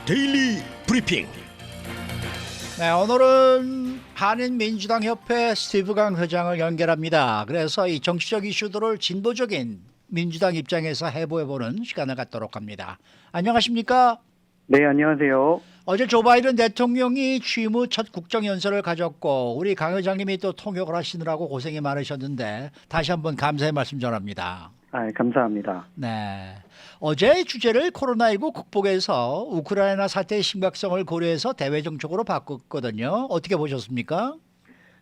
데일리 브리핑. 네, 오늘은 한인민주당협회 스티브 강 회장을 연결합니다. 그래서 이 정치적 이슈들을 진보적인 민주당 입장에서 해보해보는 시간을 갖도록 합니다. 안녕하십니까? 네, 안녕하세요. 어제 조 바이든 대통령이 취임 후 첫 국정연설을 가졌고 우리 강 회장님이 또 통역을 하시느라고 고생이 많으셨는데 다시 한번 감사의 말씀 전합니다. 감사합니다. 네, 어제 주제를 코로나19 극복에서 우크라이나 사태의 심각성을 고려해서 대외 정책으로 바꿨거든요. 어떻게 보셨습니까?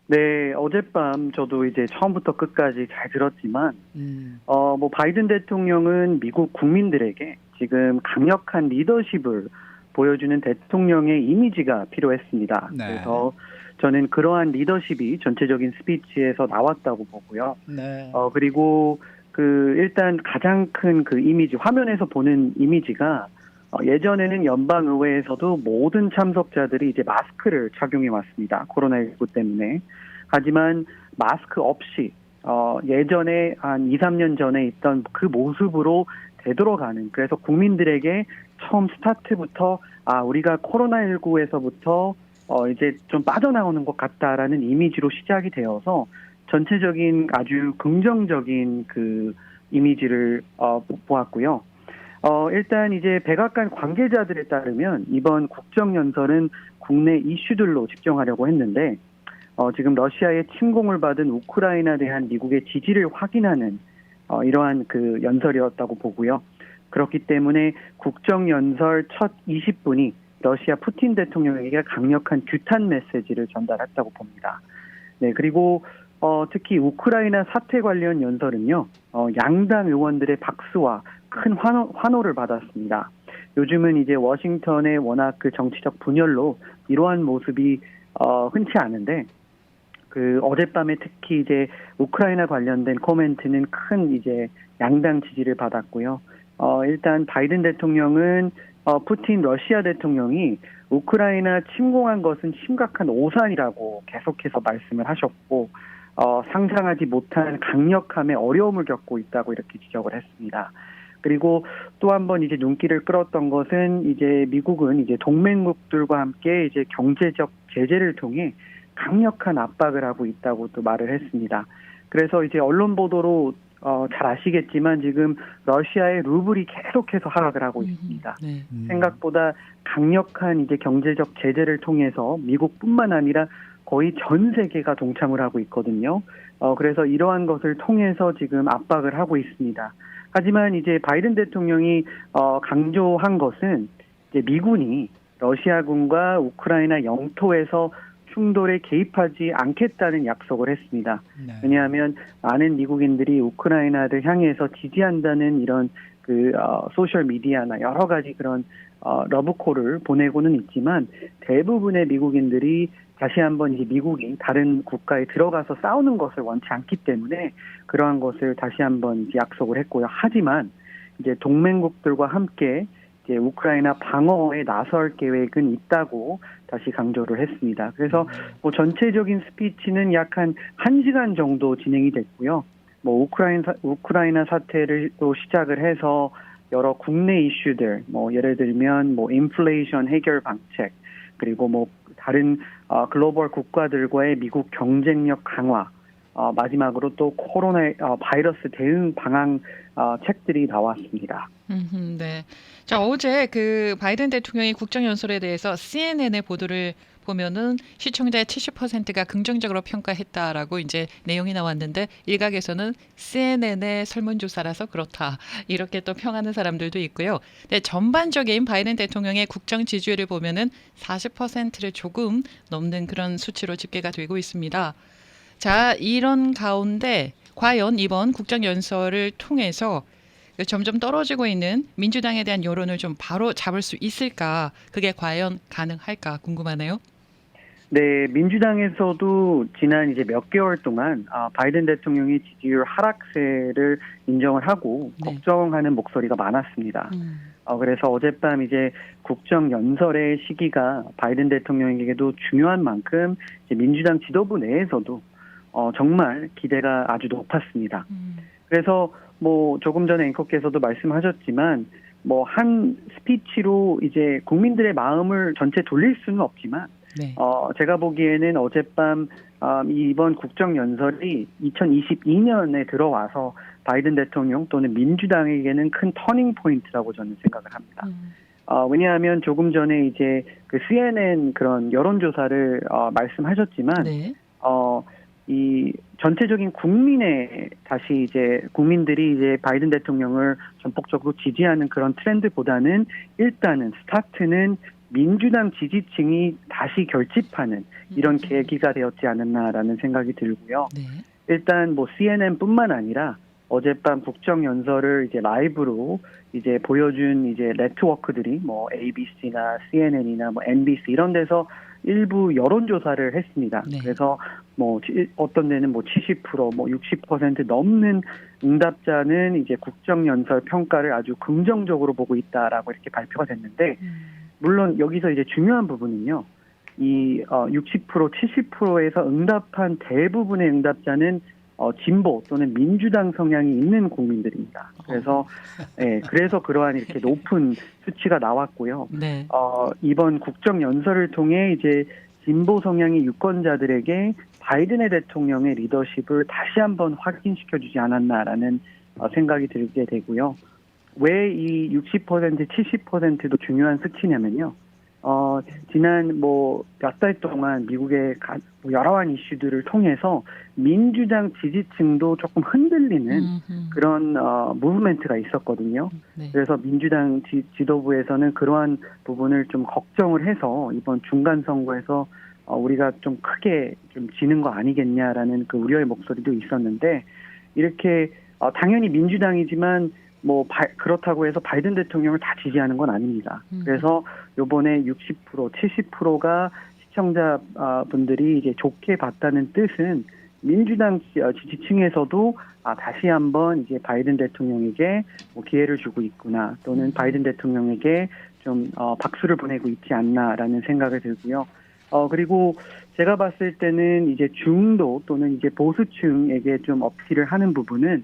네, 어젯밤 저도 이제 처음부터 끝까지 잘 들었지만, 바이든 대통령은 미국 국민들에게 지금 강력한 리더십을 보여주는 대통령의 이미지가 필요했습니다. 네. 그래서 저는 그러한 리더십이 전체적인 스피치에서 나왔다고 보고요. 네. 그리고 일단 가장 큰 그 이미지, 화면에서 보는 이미지가 예전에는 연방의회에서도 모든 참석자들이 이제 마스크를 착용해 왔습니다. 코로나19 때문에. 하지만 마스크 없이 예전에 한 2, 3년 전에 있던 그 모습으로 되돌아가는, 그래서 국민들에게 처음 스타트부터 우리가 코로나19에서부터 이제 좀 빠져나오는 것 같다라는 이미지로 시작이 되어서 전체적인 아주 긍정적인 그 이미지를 보았고요. 일단 이제 백악관 관계자들에 따르면 이번 국정연설은 국내 이슈들로 집중하려고 했는데 지금 러시아의 침공을 받은 우크라이나에 대한 미국의 지지를 확인하는 이러한 그 연설이었다고 보고요. 그렇기 때문에 국정연설 첫 20분이 러시아 푸틴 대통령에게 강력한 규탄 메시지를 전달했다고 봅니다. 네, 그리고 특히 우크라이나 사태 관련 연설은요, 양당 의원들의 박수와 큰 환호를 받았습니다. 요즘은 이제 워싱턴의 워낙 그 정치적 분열로 이러한 모습이 흔치 않은데, 어젯밤에 특히 이제 우크라이나 관련된 코멘트는 큰 이제 양당 지지를 받았고요. 일단 바이든 대통령은 푸틴 러시아 대통령이 우크라이나 침공한 것은 심각한 오산이라고 계속해서 말씀을 하셨고, 상상하지 못한 강력함에 어려움을 겪고 있다고 이렇게 지적을 했습니다. 그리고 또 한 번 이제 눈길을 끌었던 것은 이제 미국은 이제 동맹국들과 함께 이제 경제적 제재를 통해 강력한 압박을 하고 있다고 또 말을 했습니다. 그래서 이제 언론 보도로 잘 아시겠지만 지금 러시아의 루블이 계속해서 하락을 하고 있습니다. 네. 생각보다 강력한 이제 경제적 제재를 통해서 미국뿐만 아니라 거의 전 세계가 동참을 하고 있거든요. 그래서 이러한 것을 통해서 지금 압박을 하고 있습니다. 하지만 이제 바이든 대통령이 강조한 것은 이제 미군이 러시아군과 우크라이나 영토에서 충돌에 개입하지 않겠다는 약속을 했습니다. 네. 왜냐하면 많은 미국인들이 우크라이나를 향해서 지지한다는 이런 소셜 미디어나 여러 가지 그런 러브콜을 보내고는 있지만 대부분의 미국인들이 다시 한번 이제 미국이 다른 국가에 들어가서 싸우는 것을 원치 않기 때문에 그러한 것을 다시 한번 이제 약속을 했고요. 하지만 이제 동맹국들과 함께 이제 우크라이나 방어에 나설 계획은 있다고 다시 강조를 했습니다. 그래서 전체적인 스피치는 약 한 1시간 정도 진행이 됐고요. 우크라이나 사태를 또 시작을 해서 여러 국내 이슈들, 예를 들면 인플레이션 해결 방책, 그리고 다른 글로벌 국가들과의 미국 경쟁력 강화, 마지막으로 또 코로나 바이러스 대응 방안 책들이 나왔습니다. 네. 자, 어제 그 바이든 대통령이 국정연설에 대해서 CNN의 보도를 보면은 시청자의 70%가 긍정적으로 평가했다라고 이제 내용이 나왔는데 일각에서는 CNN의 설문조사라서 그렇다 이렇게 또 평하는 사람들도 있고요. 네, 전반적인 바이든 대통령의 국정 지지율을 보면은 40%를 조금 넘는 그런 수치로 집계가 되고 있습니다. 자, 이런 가운데 과연 이번 국정연설을 통해서 점점 떨어지고 있는 민주당에 대한 여론을 좀 바로 잡을 수 있을까? 그게 과연 가능할까 궁금하네요. 네, 민주당에서도 지난 이제 몇 개월 동안 바이든 대통령의 지지율 하락세를 인정을 하고 네. 걱정하는 목소리가 많았습니다. 그래서 어젯밤 이제 국정연설의 시기가 바이든 대통령에게도 중요한 만큼 이제 민주당 지도부 내에서도 정말 기대가 아주 높았습니다. 그래서 조금 전에 앵커께서도 말씀하셨지만 뭐 한 스피치로 이제 국민들의 마음을 전체 돌릴 수는 없지만 네. 제가 보기에는 어젯밤 이번 국정연설이 2022년에 들어와서 바이든 대통령 또는 민주당에게는 큰 터닝 포인트라고 저는 생각을 합니다. 왜냐하면 조금 전에 이제 그 CNN 그런 여론조사를 말씀하셨지만 네. 이 전체적인 국민의 다시 이제 국민들이 이제 바이든 대통령을 전폭적으로 지지하는 그런 트렌드보다는 일단은 스타트는 민주당 지지층이 다시 결집하는 이런 계기가 되었지 않았나라는 생각이 들고요. 네. 일단 뭐 CNN뿐만 아니라 어젯밤 국정연설을 이제 라이브로 이제 보여준 이제 네트워크들이 뭐 ABC나 CNN이나 뭐 MBC 이런 데서 일부 여론조사를 했습니다. 네. 그래서 뭐 어떤 데는 뭐 70%, 뭐 60% 넘는 응답자는 이제 국정연설 평가를 아주 긍정적으로 보고 있다라고 이렇게 발표가 됐는데, 물론 여기서 이제 중요한 부분은요. 이 60%, 70%에서 응답한 대부분의 응답자는 진보 또는 민주당 성향이 있는 국민들입니다. 그래서 그래서 그러한 이렇게 높은 수치가 나왔고요. 네. 이번 국정 연설을 통해 이제 진보 성향의 유권자들에게 바이든의 대통령의 리더십을 다시 한번 확인시켜주지 않았나라는 생각이 들게 되고요. 왜 이 60%, 70%도 중요한 수치냐면요. 지난 뭐 몇 달 동안 미국의 여러한 이슈들을 통해서 민주당 지지층도 조금 흔들리는 그런 무브멘트가 있었거든요. 네. 그래서 민주당 지도부에서는 그러한 부분을 좀 걱정을 해서 이번 중간 선거에서 우리가 좀 크게 좀 지는 거 아니겠냐라는 그 우려의 목소리도 있었는데, 이렇게 당연히 민주당이지만 뭐 그렇다고 해서 바이든 대통령을 다 지지하는 건 아닙니다. 그래서 요번에 60%, 70%가 시청자 분들이 이제 좋게 봤다는 뜻은 민주당 지지층에서도 다시 한번 이제 바이든 대통령에게 뭐 기회를 주고 있구나, 또는 바이든 대통령에게 좀 박수를 보내고 있지 않나라는 생각을 들고요. 그리고 제가 봤을 때는 이제 중도 또는 이제 보수층에게 좀 어필을 하는 부분은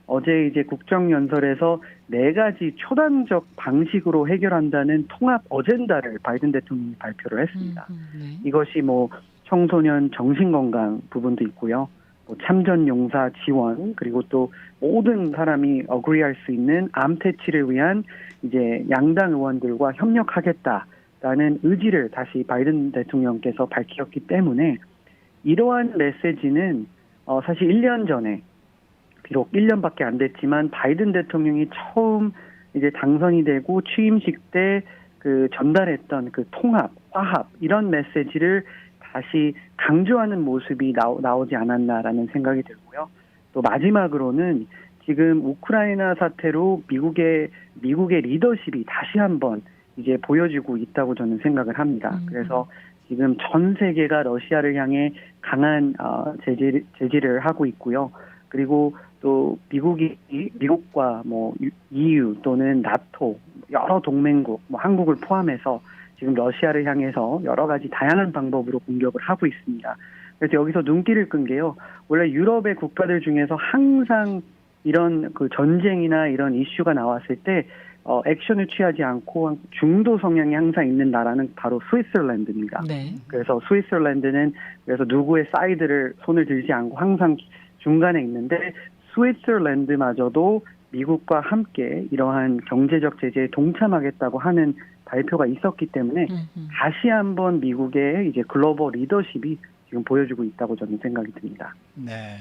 어제 이제 국정연설에서 4가지 초단적 방식으로 해결한다는 통합 어젠다를 바이든 대통령이 발표를 했습니다. 네. 이것이 뭐 청소년 정신건강 부분도 있고요. 뭐 참전용사 지원, 그리고 또 모든 사람이 어그리할 수 있는 암 퇴치를 위한 이제 양당 의원들과 협력하겠다라는 의지를 다시 바이든 대통령께서 밝혔기 때문에, 이러한 메시지는 사실 1년 전에 비록 1년밖에 안 됐지만 바이든 대통령이 처음 이제 당선이 되고 취임식 때 그 전달했던 그 통합, 화합 이런 메시지를 다시 강조하는 모습이 나오지 않았나라는 생각이 들고요. 또 마지막으로는 지금 우크라이나 사태로 미국의 리더십이 다시 한번 이제 보여지고 있다고 저는 생각을 합니다. 그래서 지금 전 세계가 러시아를 향해 강한 제재를 하고 있고요. 그리고 또 미국과 뭐 EU 또는 나토 여러 동맹국, 뭐 한국을 포함해서 지금 러시아를 향해서 여러 가지 다양한 방법으로 공격을 하고 있습니다. 그래서 여기서 눈길을 끈 게요. 원래 유럽의 국가들 중에서 항상 이런 그 전쟁이나 이런 이슈가 나왔을 때 액션을 취하지 않고 중도 성향이 항상 있는 나라는 바로 스위스랜드입니다. 네. 그래서 스위스랜드는 그래서 누구의 사이드를 손을 들지 않고 항상 중간에 있는데, 스위스랜드마저도 미국과 함께 이러한 경제적 제재에 동참하겠다고 하는 발표가 있었기 때문에 다시 한번 미국의 이제 글로벌 리더십이 지금 보여주고 있다고 저는 생각이 듭니다. 네.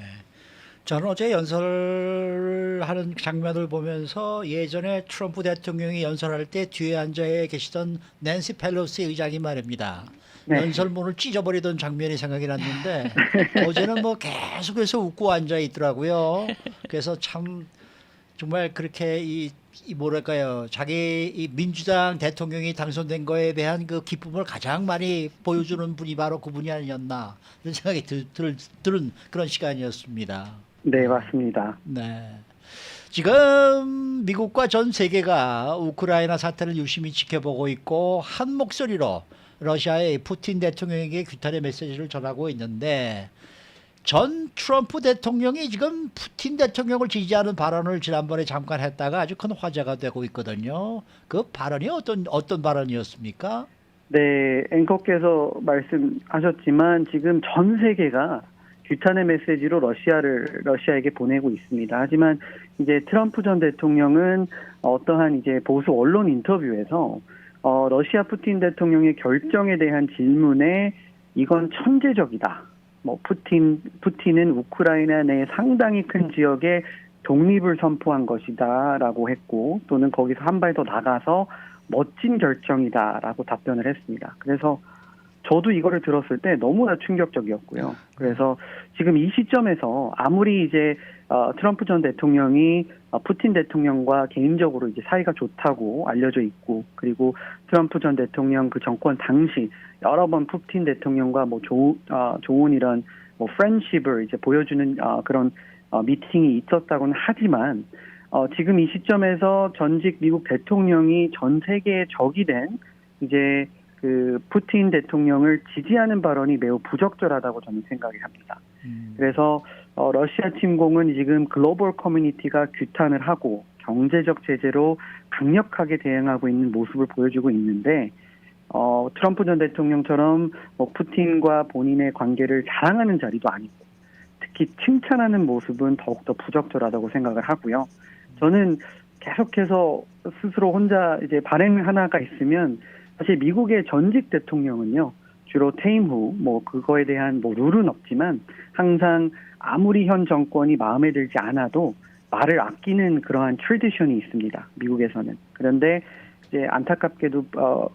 저는 어제 연설하는 장면을 보면서 예전에 트럼프 대통령이 연설할 때 뒤에 앉아 계시던 낸시 펠로시 의장이 말입니다. 네. 연설문을 찢어버리던 장면이 생각이 났는데 어제는 뭐 계속해서 웃고 앉아 있더라고요. 그래서 참 정말 그렇게 이 뭐랄까요, 자기 이 민주당 대통령이 당선된 거에 대한 그 기쁨을 가장 많이 보여주는 분이 바로 그분이 아니었나 이런 생각이 들은 그런 시간이었습니다. 네, 맞습니다. 네. 지금 미국과 전 세계가 우크라이나 사태를 유심히 지켜보고 있고 한 목소리로 러시아의 푸틴 대통령에게 규탄의 메시지를 전하고 있는데, 전 트럼프 대통령이 지금 푸틴 대통령을 지지하는 발언을 지난번에 잠깐 했다가 아주 큰 화제가 되고 있거든요. 그 발언이 어떤 발언이었습니까? 네, 앵커께서 말씀하셨지만 지금 전 세계가 규탄의 메시지로 러시아에게 보내고 있습니다. 하지만 이제 트럼프 전 대통령은 어떠한 이제 보수 언론 인터뷰에서 러시아 푸틴 대통령의 결정에 대한 질문에 이건 천재적이다. 뭐 푸틴은 우크라이나 내 상당히 큰 지역에 독립을 선포한 것이다라고 했고, 또는 거기서 한 발 더 나가서 멋진 결정이다라고 답변을 했습니다. 그래서 저도 이거를 들었을 때 너무나 충격적이었고요. 그래서 지금 이 시점에서 아무리 이제 트럼프 전 대통령이 푸틴 대통령과 개인적으로 이제 사이가 좋다고 알려져 있고, 그리고 트럼프 전 대통령 그 정권 당시 여러 번 푸틴 대통령과 뭐 좋은 이런 뭐 프렌십을 이제 보여주는 그런 미팅이 있었다고는 하지만 지금 이 시점에서 전직 미국 대통령이 전 세계의 적이 된 이제 그 푸틴 대통령을 지지하는 발언이 매우 부적절하다고 저는 생각을 합니다. 그래서 러시아 침공은 지금 글로벌 커뮤니티가 규탄을 하고 경제적 제재로 강력하게 대응하고 있는 모습을 보여주고 있는데, 트럼프 전 대통령처럼 뭐 푸틴과 본인의 관계를 자랑하는 자리도 아니고 특히 칭찬하는 모습은 더욱더 부적절하다고 생각을 하고요. 저는 계속해서 스스로 혼자 이제 발행 하나가 있으면, 사실 미국의 전직 대통령은요, 주로 퇴임 후 뭐 그거에 대한 뭐 룰은 없지만 항상 아무리 현 정권이 마음에 들지 않아도 말을 아끼는 그러한 트래디션이 있습니다. 미국에서는. 그런데 이제 안타깝게도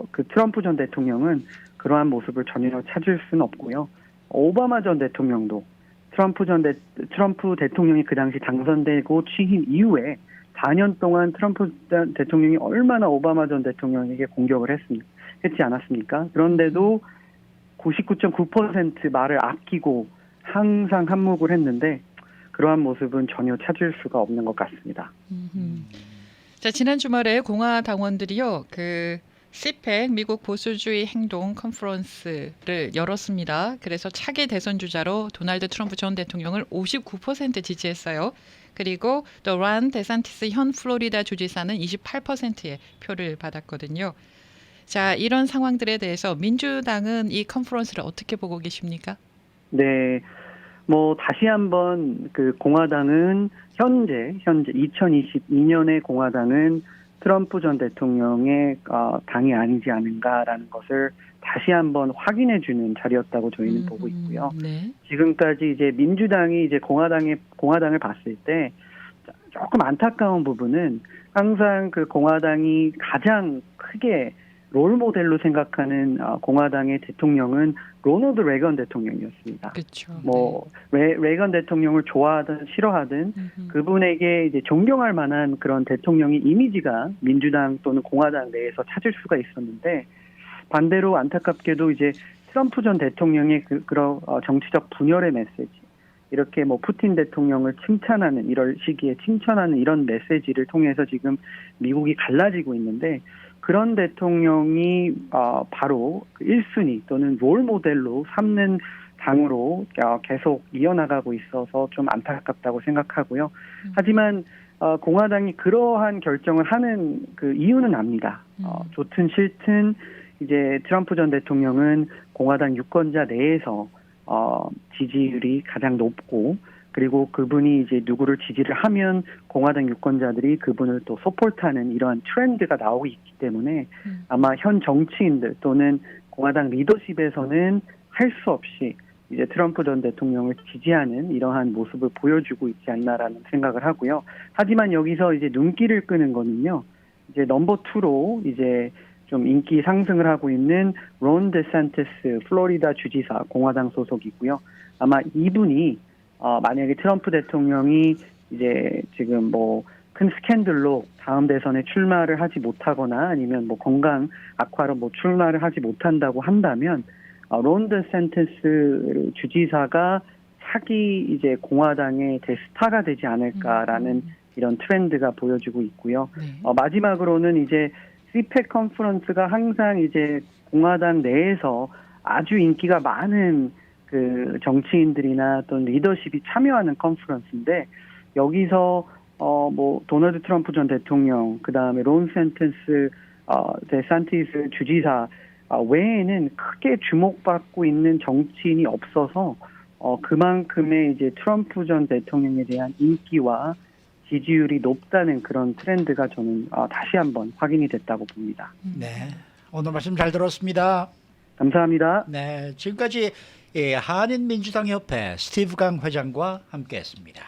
그 트럼프 전 대통령은 그러한 모습을 전혀 찾을 수는 없고요. 오바마 전 대통령도 트럼프 대통령이 그 당시 당선되고 취임 이후에 4년 동안 트럼프 대통령이 얼마나 오바마 전 대통령에게 공격을 했지 않았습니까? 그런데도 99.9% 말을 아끼고 항상 한몫을 했는데 그러한 모습은 전혀 찾을 수가 없는 것 같습니다. 자, 지난 주말에 공화당원들이요, 그 CPEC 미국 보수주의 행동 컨퍼런스를 열었습니다. 그래서 차기 대선 주자로 도널드 트럼프 전 대통령을 59% 지지했어요. 그리고 또 론 데산티스 현 플로리다 주지사는 28%의 표를 받았거든요. 자, 이런 상황들에 대해서 민주당은 이 컨퍼런스를 어떻게 보고 계십니까? 네, 뭐 다시 한번 그 공화당은 현재 2022년의 공화당은 트럼프 전 대통령의 당이 아니지 않은가라는 것을 다시 한번 확인해주는 자리였다고 저희는 보고 있고요. 네. 지금까지 이제 민주당이 이제 공화당을 봤을 때 조금 안타까운 부분은 항상 그 공화당이 가장 크게 롤 모델로 생각하는 공화당의 대통령은 로널드 레건 대통령이었습니다. 그렇죠. 뭐 레건 대통령을 좋아하든 싫어하든 그분에게 이제 존경할 만한 그런 대통령의 이미지가 민주당 또는 공화당 내에서 찾을 수가 있었는데, 반대로 안타깝게도 이제 트럼프 전 대통령의 그런 정치적 분열의 메시지, 이렇게 뭐 푸틴 대통령을 칭찬하는 이런 시기에 칭찬하는 이런 메시지를 통해서 지금 미국이 갈라지고 있는데, 그런 대통령이 바로 1순위 또는 롤 모델로 삼는 당으로 계속 이어나가고 있어서 좀 안타깝다고 생각하고요. 하지만 공화당이 그러한 결정을 하는 그 이유는 압니다. 좋든 싫든 이제 트럼프 전 대통령은 공화당 유권자 내에서 지지율이 가장 높고, 그리고 그분이 이제 누구를 지지를 하면 공화당 유권자들이 그분을 또 서포트하는 이러한 트렌드가 나오고 있기 때문에 아마 현 정치인들 또는 공화당 리더십에서는 할 수 없이 이제 트럼프 전 대통령을 지지하는 이러한 모습을 보여주고 있지 않나라는 생각을 하고요. 하지만 여기서 이제 눈길을 끄는 거는요, 이제 넘버 2로 이제 좀 인기 상승을 하고 있는 론 데산티스 플로리다 주지사 공화당 소속이고요. 아마 이분이 만약에 트럼프 대통령이 이제 지금 뭐 큰 스캔들로 다음 대선에 출마를 하지 못하거나 아니면 뭐 건강 악화로 뭐 출마를 하지 못한다고 한다면 론 데산티스 주지사가 차기 이제 공화당의 대스타가 되지 않을까라는 이런 트렌드가 보여지고 있고요. 마지막으로는 이제 CPEC 컨퍼런스가 항상 이제 공화당 내에서 아주 인기가 많은 그 정치인들이나 또는 리더십이 참여하는 컨퍼런스인데 여기서 뭐 도널드 트럼프 전 대통령, 그 다음에 론 센텐스 데산티스 주지사 외에는 크게 주목받고 있는 정치인이 없어서 그만큼의 이제 트럼프 전 대통령에 대한 인기와 지지율이 높다는 그런 트렌드가 저는 다시 한번 확인이 됐다고 봅니다. 네. 오늘 말씀 잘 들었습니다. 감사합니다. 네. 지금까지 한인민주당협회 스티브 강 회장과 함께했습니다.